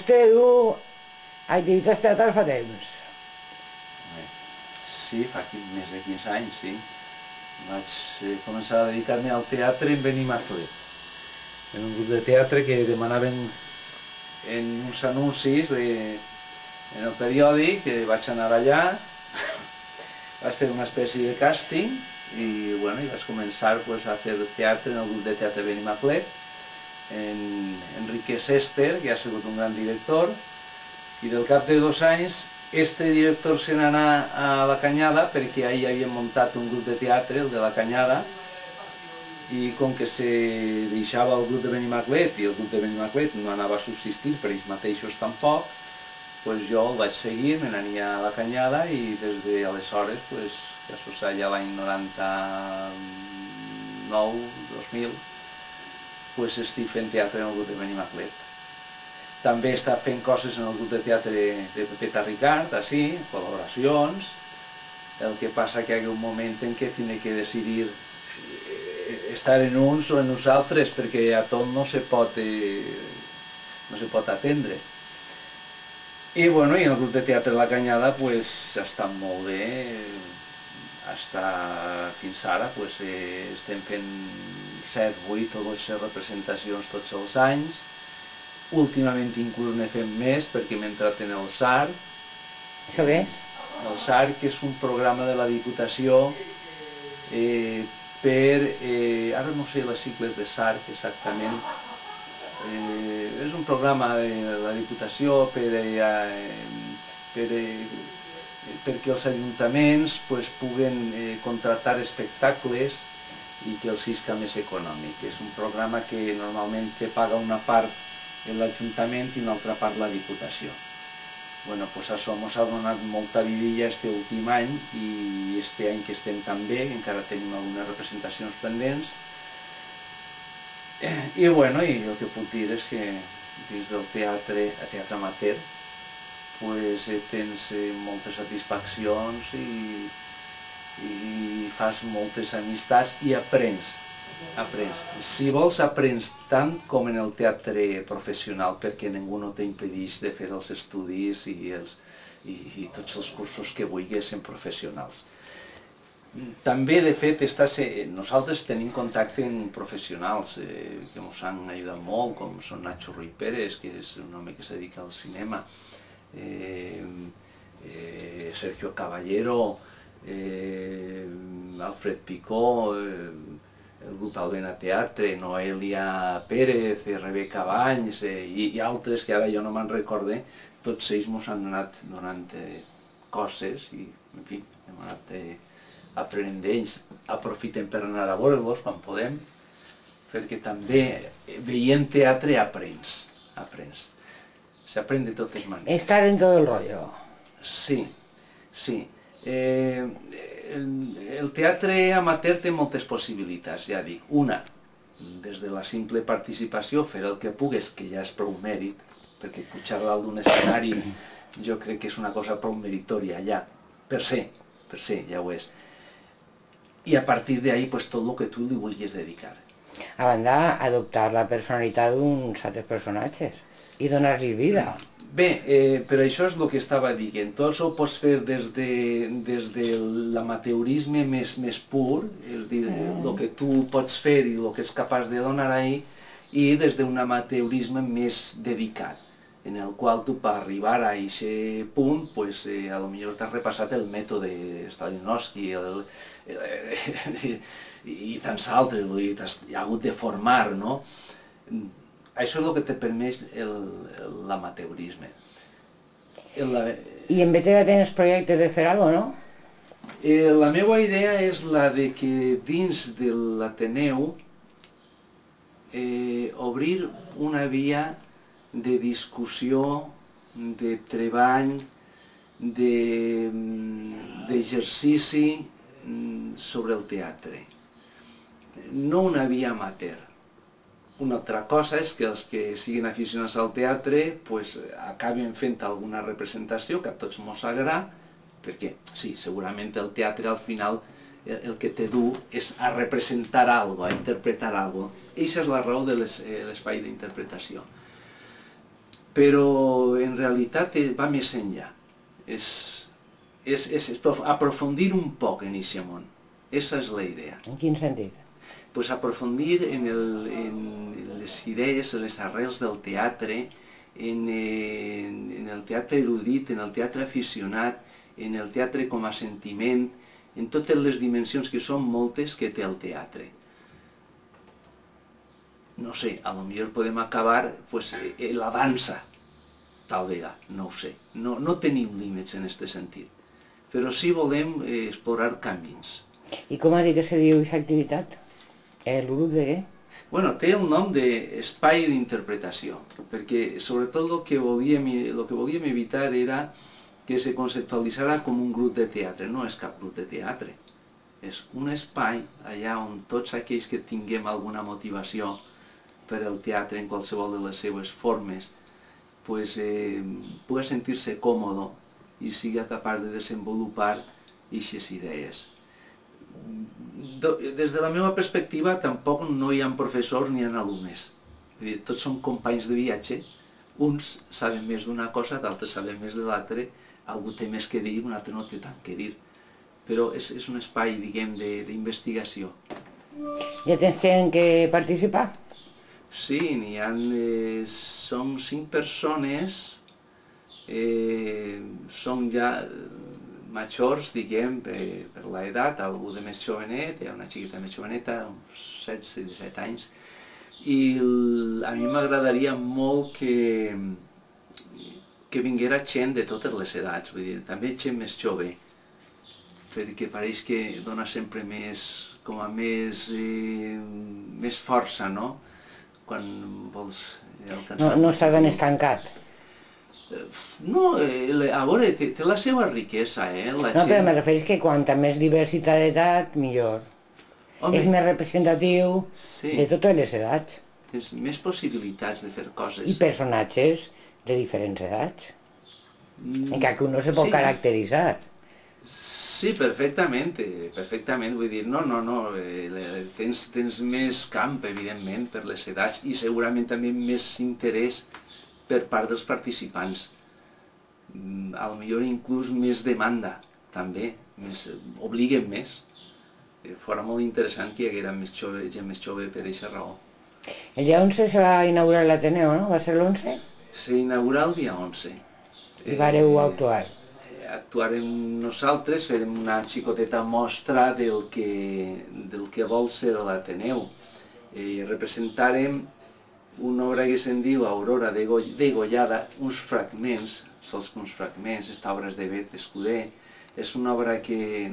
vostè du activitats teatrals fa temps? Sí, fa més de 15 anys, sí. Vaig començar a dedicar-me al teatre en Benimaclet, en un grup de teatre que demanaven en uns anuncis en el periòdic, vaig anar allà, vaig fer una espècie de càsting i vaig començar a fer teatre en el grup de teatre Benimaclet, en Enrique Sester, que ha sigut un gran director, i del cap de 2 anys este director se n'anà a La Canyada perquè ahir havien muntat un grup de teatre, el de La Canyada, i com que se deixava el grup de Benimaclet i el grup de Benimaclet no anava a subsistir per ells mateixos tampoc, jo el vaig seguir, me n'ania a La Canyada i des d'aleshores, que això allà l'any 99-2000, estic fent teatre en el grup de Benimaclet. També està fent coses en el grup de teatre de Pepeta Ricard, així, col·laboracions. El que passa que hi ha un moment en què he de decidir estar en uns o en uns altres, perquè a tot no se pot atendre. I en el grup de teatre La Canyada ha estat molt bé, fins ara estem fent 7, 8 o 12 representacions tots els anys. Últimament inclús n'he fet més perquè m'he entrat en el SAR. Això què és? El SAR, que és un programa de la Diputació ara no sé les sigles de SAR exactament, és un programa de la Diputació perquè els ajuntaments puguen contractar espectacles i que els sisca més econòmic. És un programa que normalment te paga una part l'Ajuntament i una altra part la Diputació. Això ens ha donat molta vidilla aquest últim any i aquest any que estem tan bé, encara tenim algunes representacions pendents. I el que puc dir és que dins del teatre amateur tens moltes satisfaccions i fas moltes amistats i aprens. Si vols, aprens tant com en el teatre professional, perquè ningú no t'impedeix de fer els estudis i tots els cursos que vulguis en professionals. També, de fet, nosaltres tenim contacte amb professionals que ens han ajudat molt, com són Nacho Ruiz Pérez, que és un home que se dedica al cinema, Sergio Caballero, Alfred Picó, el grup Albena Teatre, Noelia Pérez, Rebeca Banys i altres que ara jo no me'n recorde, tots ells ens han anat donant coses i, en fi, hem anat aprenent d'ells. Aprofitem per anar a veure-los quan podem, perquè també veient teatre aprens. S'aprèn de totes maneres. Estar en tot el rotllo. Sí. El teatre amateur té moltes possibilitats, ja dic. Una, des de la simple participació, fer el que pugues, que ja és prou mèrit, perquè pujar dalt d'un escenari jo crec que és una cosa prou meritòria, ja, per se, ja ho és. I a partir d'ahí, tot el que tu li vulguis dedicar. A banda, adoptar la personalitat d'uns altres personatges i donar-li vida. Bé, però això és el que estava dient. Tot això ho pots fer des de l'amateurisme més pur, és a dir, el que tu pots fer i el que és capaç de donar ahí, i des d'un amateurisme més dedicat, en el qual tu per arribar a aquest punt, potser t'has repassat el mètode Stanislavski i tants altres, t'has hagut de formar, no? Això és el que te permet l'amateurisme. I en BTV tens projectes de fer alguna cosa, no? La meva idea és la de que dins de l'Ateneu obrir una via de discussió, de treball, d'exercici sobre el teatre. No una via amateur. Una altra cosa és que els que siguin aficionats al teatre acaben fent alguna representació que a tots ens agrada, perquè sí, segurament el teatre al final el que te du és a representar alguna cosa, a interpretar alguna cosa. Aquesta és la raó de l'espai d'interpretació. però en realitat va més enllà. És aprofundir un poc en aquest món. Aquesta és la idea. En quin sentit? Pues aprofundir en les idees, en les arrels del teatre, en el teatre erudit, en el teatre aficionat, en el teatre com a sentiment, en totes les dimensions que són moltes que té el teatre. No sé, a lo millor podem acabar pues, la dansa, tal vegada, no ho sé. No tenim límits en aquest sentit, però sí volem explorar camins. I com ha dit que se diu aquesta activitat? El grup de què? Bueno, té el nom d'espai d'interpretació, perquè sobretot el que volíem evitar era que se conceptualitzara com un grup de teatre. No és cap grup de teatre, és un espai allà on tots aquells que tinguem alguna motivació per al teatre en qualsevol de les seves formes pues, pugui sentir-se còmode i sigui capaç de desenvolupar aquestes idees. Des de la meva perspectiva tampoc no hi ha professors ni hi ha alumnes. Tots són companys de viatge, uns saben més d'una cosa, d'altres saben més de l'altre, algú té més que dir, un altre no té tant que dir. Però és un espai, diguem, d'investigació. Ja tens gent que participa? Sí, n'hi ha... Som 5 persones, som ja majors, diguem, per l'edat, algú de més jovenet, hi ha una xiqueta més joveneta, uns 16-17 anys, i a mi m'agradaria molt que vinguera gent de totes les edats, vull dir, també gent més jove, perquè pareix que dona sempre més, com a més força, no? Quan vols alcançar... No està tan estancat. No, a veure, té la seva riquesa, la No, però me refereix que quanta més diversitat d'edat, millor. És més representatiu de totes les edats. Tens més possibilitats de fer coses. I personatges de diferents edats. Encara que uno se pot caracteritzar. Sí, perfectament, vull dir, no, tens més camp, evidentment, per les edats i segurament també més interès per part dels participants. A lo millor inclús més demanda, també, obliguen més. Fora molt interessant que hi haguera gent més jove per aquesta raó. El dia 11 se va inaugurar l'Ateneu, no? Va ser l'11? S'inaugurà el dia 11. I vareu actuar? Actuarem nosaltres, farem una xicoteta mostra del que vol ser l'Ateneu. Representarem una obra que se'n diu Aurora degollada, uns fragments, sols que uns fragments, esta obra és de Beth Escuder, és una obra que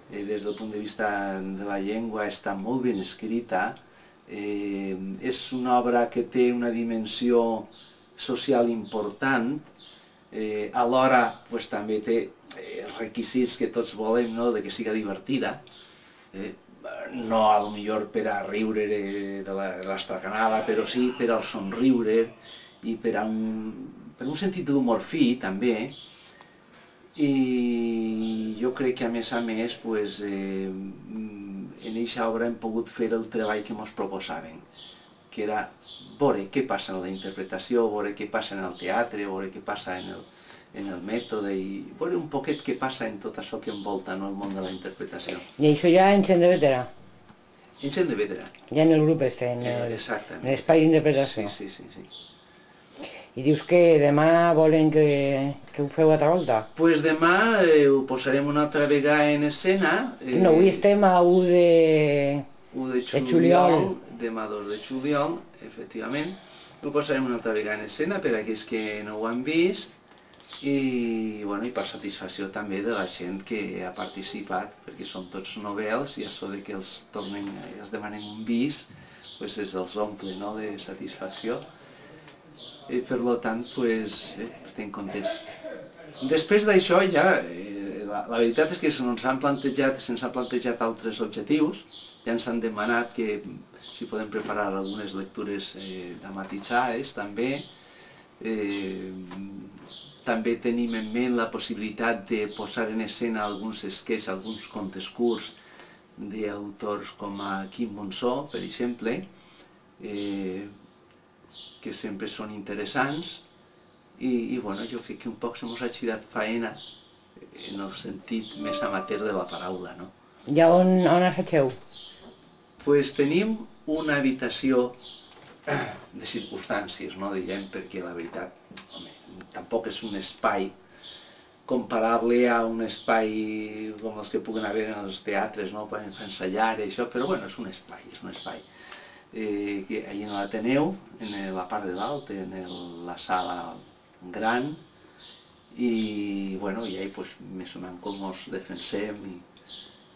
des del punt de vista de la llengua està molt ben escrita, és una obra que té una dimensió social important, alhora també té els requisits que tots volem, de que siga divertida, no a lo millor per a riure de l'estracanada, però sí per al somriure i per un sentit d'humor fi també. I jo crec que a més, en aquesta obra hem pogut fer el treball que ens proposaven, que era veure què passa en la interpretació, veure què passa en el teatre, veure què passa en el mètode i veure un poquet què passa en tot això que envolta el món de la interpretació. I això ja en gent de veterà? En gent de veterà. Ja en el grup este, en l'espai d'interpretació. Sí. I dius que demà volen que ho feu altra volta? Doncs demà ho posarem una altra vegada en escena. No, avui estem a 1 de juliol. Demà 2 de juliol, efectivament. Ho posarem una altra vegada en escena per a aquells que no ho han vist i per satisfacció també de la gent que ha participat, perquè són tots novels i això de que els demanem un bis, els omple de satisfacció. Per tant, estem contents. Després d'això ja, la veritat és que se'ns han plantejat altres objectius, ja ens han demanat que si podem preparar algunes lectures dramatitzades també. També tenim en ment la possibilitat de posar en escena alguns esquets, alguns contes curts d'autors com Quim Monzó, per exemple. que sempre són interessants, i bueno, jo crec que un poc se mos ha girat faena en el sentit més amateur de la paraula, no? I on assageu? Pues tenim una habitació de circumstàncies, no, diguem, perquè la veritat, home, tampoc és un espai comparable a un espai com els que puguen haver en els teatres, no, per ensenyar i això, però bueno, és un espai. Que allà en l'Ateneu, en la part de dalt, en la sala gran, i bueno, i ahí pues, més o menys com mos defensem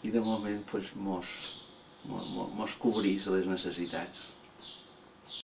i de moment pues, mos cobrís les necessitats.